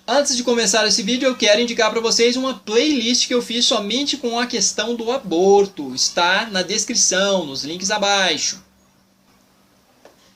Antes de começar esse vídeo, eu quero indicar para vocês uma playlist que eu fiz somente com a questão do aborto. Está na descrição, nos links abaixo.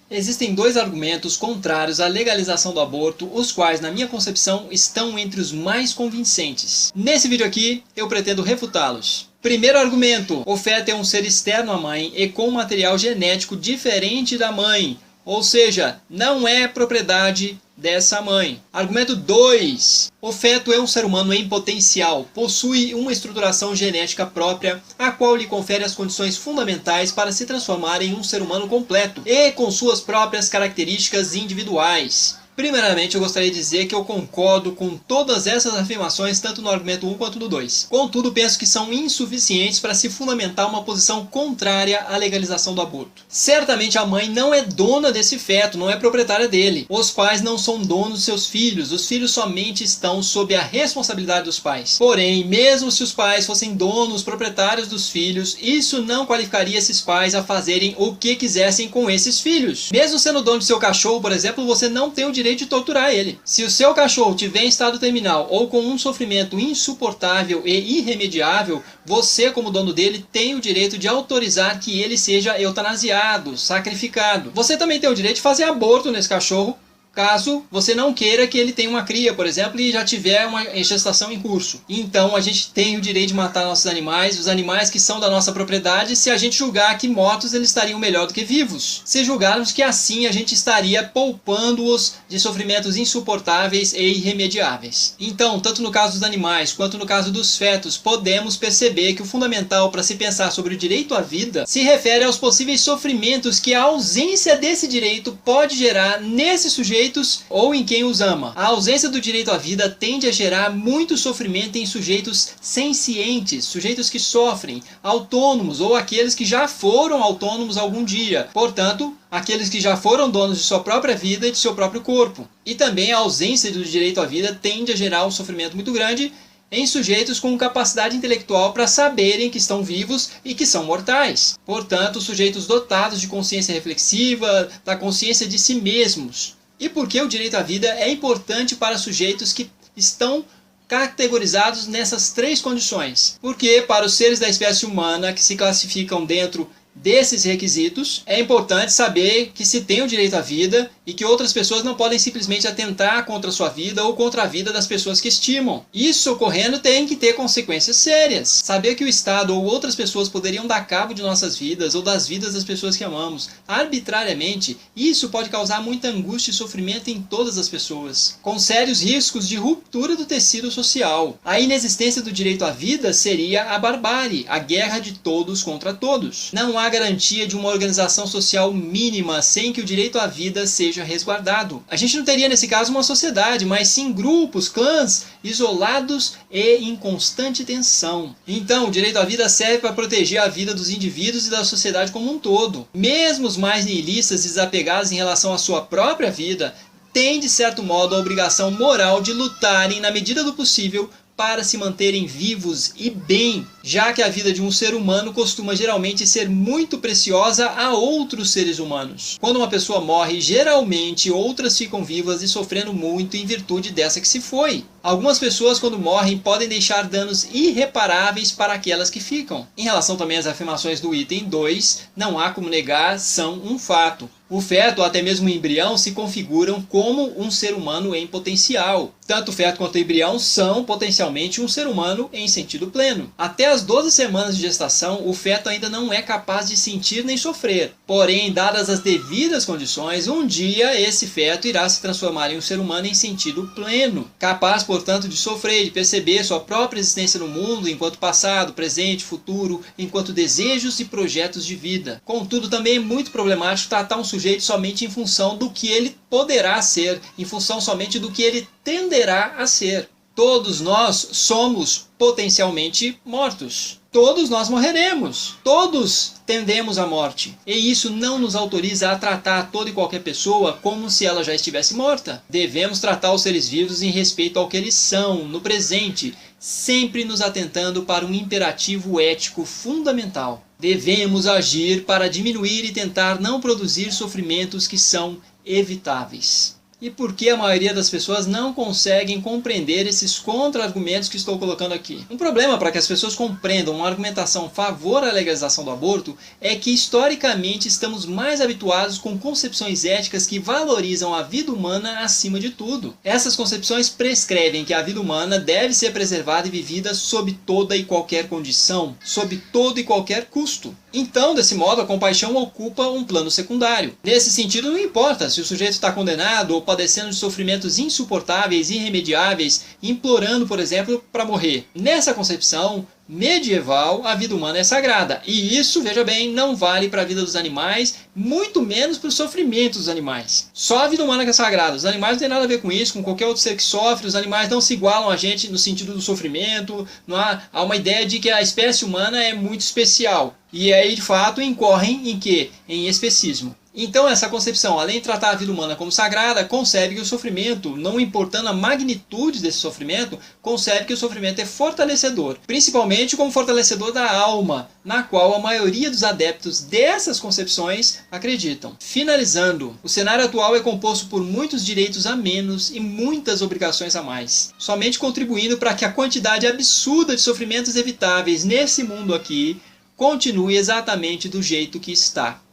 Existem dois argumentos contrários à legalização do aborto, os quais, na minha concepção, estão entre os mais convincentes. Nesse vídeo aqui, eu pretendo refutá-los. Primeiro argumento: o feto é um ser externo à mãe e com material genético diferente da mãe, ou seja, não é propriedade dessa mãe. Argumento 2. O feto é um ser humano em potencial, possui uma estruturação genética própria, a qual lhe confere as condições fundamentais para se transformar em um ser humano completo e com suas próprias características individuais. Primeiramente, eu gostaria de dizer que eu concordo com todas essas afirmações, tanto no argumento 1 quanto no 2. Contudo, penso que são insuficientes para se fundamentar uma posição contrária à legalização do aborto. Certamente a mãe não é dona desse feto, não é proprietária dele. Os pais não são donos dos seus filhos, os filhos somente estão sob a responsabilidade dos pais. Porém, mesmo se os pais fossem donos, proprietários dos filhos, isso não qualificaria esses pais a fazerem o que quisessem com esses filhos. Mesmo sendo dono de seu cachorro, por exemplo, você não tem o direito de torturar ele. Se o seu cachorro tiver em estado terminal ou com um sofrimento insuportável e irremediável, você, como dono dele, tem o direito de autorizar que ele seja eutanasiado, sacrificado. Você também tem o direito de fazer aborto nesse cachorro, caso você não queira que ele tenha uma cria, por exemplo, e já tiver uma gestação em curso. Então a gente tem o direito de matar nossos animais, os animais que são da nossa propriedade, se a gente julgar que mortos eles estariam melhor do que vivos. Se julgarmos que assim a gente estaria poupando-os de sofrimentos insuportáveis e irremediáveis. Então, tanto no caso dos animais quanto no caso dos fetos, podemos perceber que o fundamental para se pensar sobre o direito à vida se refere aos possíveis sofrimentos que a ausência desse direito pode gerar nesse sujeito ou em quem os ama. A ausência do direito à vida tende a gerar muito sofrimento em sujeitos sencientes, sujeitos que sofrem, autônomos ou aqueles que já foram autônomos algum dia. Portanto, aqueles que já foram donos de sua própria vida e de seu próprio corpo. E também a ausência do direito à vida tende a gerar um sofrimento muito grande em sujeitos com capacidade intelectual para saberem que estão vivos e que são mortais. Portanto, sujeitos dotados de consciência reflexiva, da consciência de si mesmos. E por que o direito à vida é importante para sujeitos que estão categorizados nessas três condições? Porque para os seres da espécie humana que se classificam dentro desses requisitos, é importante saber que se tem o direito à vida e que outras pessoas não podem simplesmente atentar contra a sua vida ou contra a vida das pessoas que estimam. Isso ocorrendo tem que ter consequências sérias. Saber que o Estado ou outras pessoas poderiam dar cabo de nossas vidas ou das vidas das pessoas que amamos arbitrariamente, isso pode causar muita angústia e sofrimento em todas as pessoas, com sérios riscos de ruptura do tecido social. A inexistência do direito à vida seria a barbárie, a guerra de todos contra todos. Não há garantia de uma organização social mínima sem que o direito à vida seja resguardado. A gente não teria nesse caso uma sociedade, mas sim grupos, clãs, isolados e em constante tensão. Então, o direito à vida serve para proteger a vida dos indivíduos e da sociedade como um todo. Mesmo os mais nihilistas e desapegados em relação à sua própria vida, têm de certo modo a obrigação moral de lutarem na medida do possível para se manterem vivos e bem, já que a vida de um ser humano costuma geralmente ser muito preciosa a outros seres humanos. Quando uma pessoa morre, geralmente outras ficam vivas e sofrendo muito em virtude dessa que se foi. Algumas pessoas, quando morrem, podem deixar danos irreparáveis para aquelas que ficam. Em relação também às afirmações do item 2, não há como negar, são um fato. O feto, ou até mesmo o embrião, se configuram como um ser humano em potencial. Tanto o feto quanto o embrião são potencialmente um ser humano em sentido pleno. Até as 12 semanas de gestação, o feto ainda não é capaz de sentir nem sofrer. Porém, dadas as devidas condições, um dia esse feto irá se transformar em um ser humano em sentido pleno, capaz, portanto, de sofrer, de perceber sua própria existência no mundo enquanto passado, presente, futuro, enquanto desejos e projetos de vida. Contudo, também é muito problemático tratar um sujeito somente em função do que ele poderá ser, em função somente do que ele tenderá a ser. Todos nós somos potencialmente mortos. Todos nós morreremos. Todos tendemos à morte. E isso não nos autoriza a tratar toda e qualquer pessoa como se ela já estivesse morta. Devemos tratar os seres vivos em respeito ao que eles são, no presente, sempre nos atentando para um imperativo ético fundamental. Devemos agir para diminuir e tentar não produzir sofrimentos que são evitáveis. e por que a maioria das pessoas não conseguem compreender esses contra-argumentos que estou colocando aqui. Um problema para que as pessoas compreendam uma argumentação a favor da legalização do aborto é que historicamente estamos mais habituados com concepções éticas que valorizam a vida humana acima de tudo. Essas concepções prescrevem que a vida humana deve ser preservada e vivida sob toda e qualquer condição, sob todo e qualquer custo. Então, desse modo, a compaixão ocupa um plano secundário. Nesse sentido, não importa se o sujeito está condenado ou padecendo de sofrimentos insuportáveis, irremediáveis, implorando, por exemplo, para morrer. Nessa concepção medieval, a vida humana é sagrada. E isso, veja bem, não vale para a vida dos animais, muito menos para o sofrimento dos animais. Só a vida humana que é sagrada. Os animais não têm nada a ver com isso, com qualquer outro ser que sofre. Os animais não se igualam a gente no sentido do sofrimento. Não há uma ideia de que a espécie humana é muito especial. E aí, de fato, incorrem em quê? Em especismo. Então, essa concepção, além de tratar a vida humana como sagrada, concebe que o sofrimento, não importando a magnitude desse sofrimento, concebe que o sofrimento é fortalecedor, principalmente como fortalecedor da alma, na qual a maioria dos adeptos dessas concepções acreditam. Finalizando, o cenário atual é composto por muitos direitos a menos e muitas obrigações a mais, somente contribuindo para que a quantidade absurda de sofrimentos evitáveis nesse mundo aqui continue exatamente do jeito que está.